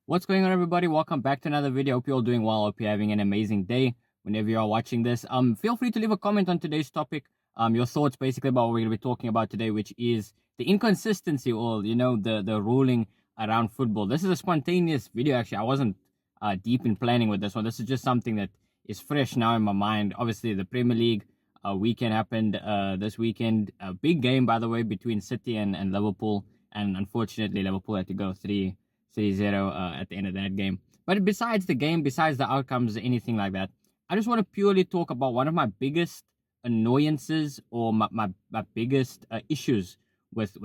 What's going on, everybody? Welcome back to another video. Hope you're all doing well. Hope you're having an amazing day whenever you are watching this. Feel free to leave a comment on today's topic. Your thoughts basically about what we're going to be talking about today, which is the inconsistency or the ruling around football. This is a spontaneous video. Actually, I wasn't deep in planning with this one. This is just something that is fresh now in my mind. Obviously, the Premier League weekend happened this weekend. A big game, by the way, between City and Liverpool. And unfortunately, Liverpool had to go 3-0 at the end of that game. But besides the game, besides the outcomes, anything like that, I just want to purely talk about one of my biggest annoyances or my biggest issues with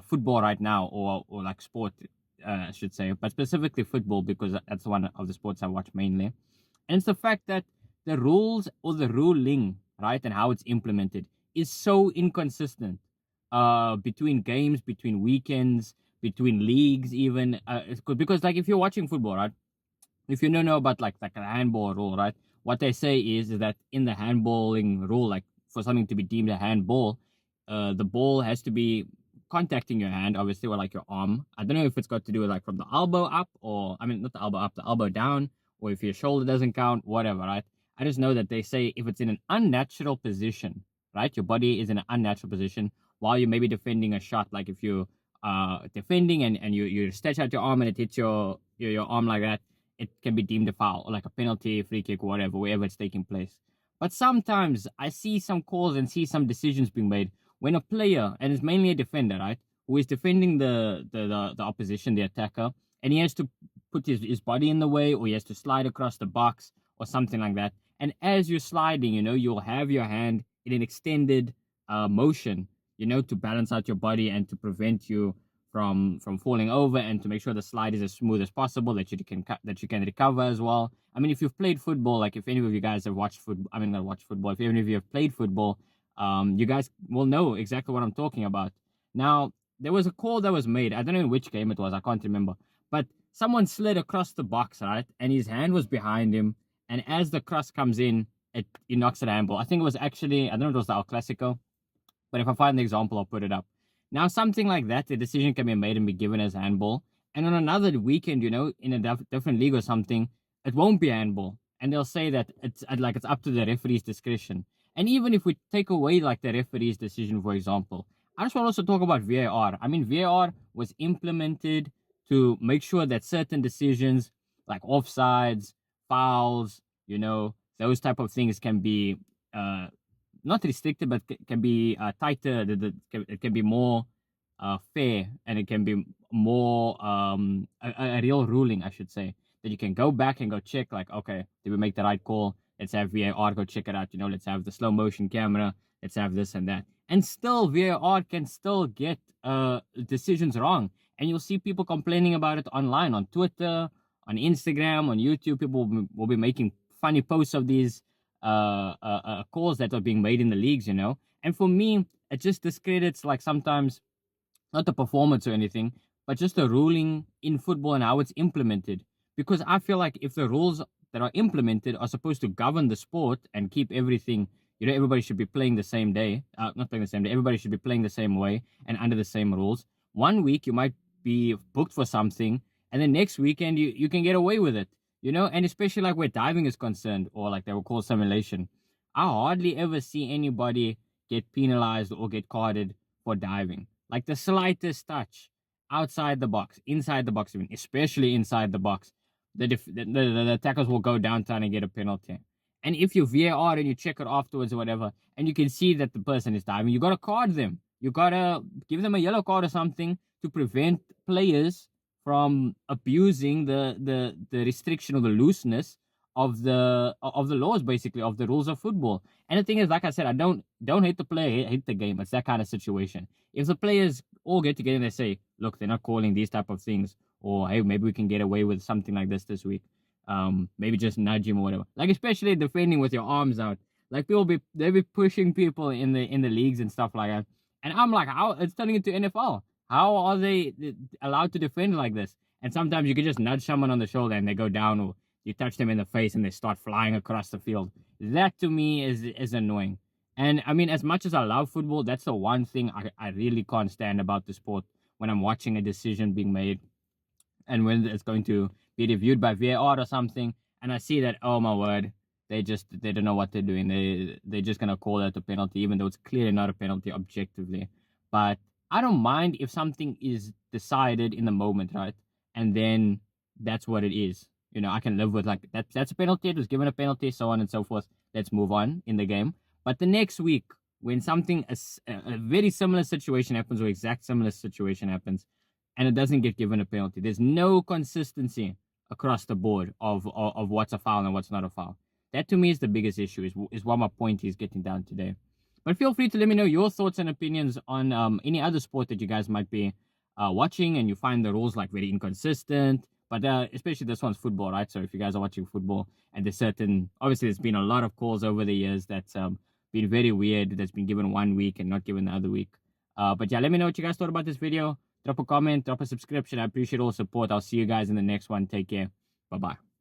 football right now, or like sport, I should say, but specifically football, because that's one of the sports I watch mainly. And it's the fact that the rules or the ruling, right, and how it's implemented is so inconsistent between games, between weekends, between leagues, even. It's good because, like, if you're watching football, right, if you don't know about like a handball rule, right, what they say is that in the handballing rule, like for something to be deemed a handball, the ball has to be contacting your hand, obviously, or like your arm. I don't know if it's got to do with like from the elbow up, or I mean not the elbow up, the elbow down, or if your shoulder doesn't count, whatever, right? I just know that they say if it's in an unnatural position, right, your body is in an unnatural position while you're maybe defending a shot, like if you defending and you stretch out your arm and it hits your arm like that, it can be deemed a foul or like a penalty, free kick, whatever, wherever it's taking place. But sometimes I see some calls and see some decisions being made when a player, and it's mainly a defender, right, who is defending the opposition, the attacker, and he has to put his body in the way, or he has to slide across the box or something like that. And as you're sliding, you'll have your hand in an extended motion, to balance out your body and to prevent you from falling over, and to make sure the slide is as smooth as possible, that you can recover as well. I mean, if you've played football, like if any of you guys have watched football, I mean not watched football, if any of you have played football, you guys will know exactly what I'm talking about. Now, there was a call that was made. I don't know in which game it was. I can't remember. But someone slid across the box, right? And his hand was behind him. And as the cross comes in, he knocks it handball. I think it was actually, I don't know if it was the El Clasico, but if I find the example, I'll put it up. Now, something like that, the decision can be made and be given as handball. And on another weekend, in a different league or something, it won't be handball. And they'll say that it's up to the referee's discretion. And even if we take away like the referee's decision, for example, I just want to also talk about VAR. I mean, VAR was implemented to make sure that certain decisions like offsides, fouls, those type of things can be not restricted, but can be tighter. It can be more fair, and it can be more a real ruling, I should say, that you can go back and go check, like, okay, did we make the right call? Let's have VAR go check it out. Let's have the slow motion camera. Let's have this and that. And still, VAR can still get decisions wrong. And you'll see people complaining about it online, on Twitter, on Instagram, on YouTube. People will be making funny posts of these calls that are being made in the leagues, And for me, it just discredits, like, sometimes not the performance or anything, but just the ruling in football and how it's implemented. Because I feel like if the rules that are implemented are supposed to govern the sport and keep everything, everybody should be playing the same day, not playing the same day, everybody should be playing the same way and under the same rules. One week you might be booked for something, and then next weekend you can get away with it, and especially like where diving is concerned, or like they will call simulation. I hardly ever see anybody get penalized or get carded for diving. Like the slightest touch outside the box, inside the box, even, especially inside the box, the attackers will go down trying to get a penalty. And if you VAR and you check it afterwards or whatever, and you can see that the person is diving, you got to card them. You got to give them a yellow card or something to prevent players from abusing the restriction or the looseness of the laws, basically, of the rules of football. And the thing is, like I said, I don't hate the player, hate the game. It's that kind of situation. If the players all get together and they say, look, they're not calling these type of things, or hey, maybe we can get away with something like this week. Maybe just nudge him or whatever. Like, especially defending with your arms out. Like, they'll be pushing people in the leagues and stuff like that. And I'm like, how it's turning into NFL? How are they allowed to defend like this? And sometimes you can just nudge someone on the shoulder and they go down, or you touch them in the face and they start flying across the field. That to me is annoying. And I mean, as much as I love football, that's the one thing I really can't stand about the sport when I'm watching a decision being made. and when it's going to be reviewed by VAR or something, and I see that, oh my word, they don't know what they're doing. They're just gonna call that a penalty, even though it's clearly not a penalty objectively. But I don't mind if something is decided in the moment, right? And then that's what it is. I can live with, like, that's a penalty. It was given a penalty, so on and so forth. Let's move on in the game. But the next week, when something a very similar situation happens, or exact similar situation happens, and it doesn't get given a penalty, there's no consistency across the board of what's a foul and what's not a foul. That to me is the biggest issue. Is what my point is getting down today. But feel free to let me know your thoughts and opinions on any other sport that you guys might be watching, and you find the rules like very inconsistent. But especially this one's football, right? So if you guys are watching football, and obviously there's been a lot of calls over the years that's been very weird, that's been given one week and not given the other week. But yeah, let me know what you guys thought about this video. Drop a comment, drop a subscription. I appreciate all the support. I'll see you guys in the next one. Take care. Bye bye.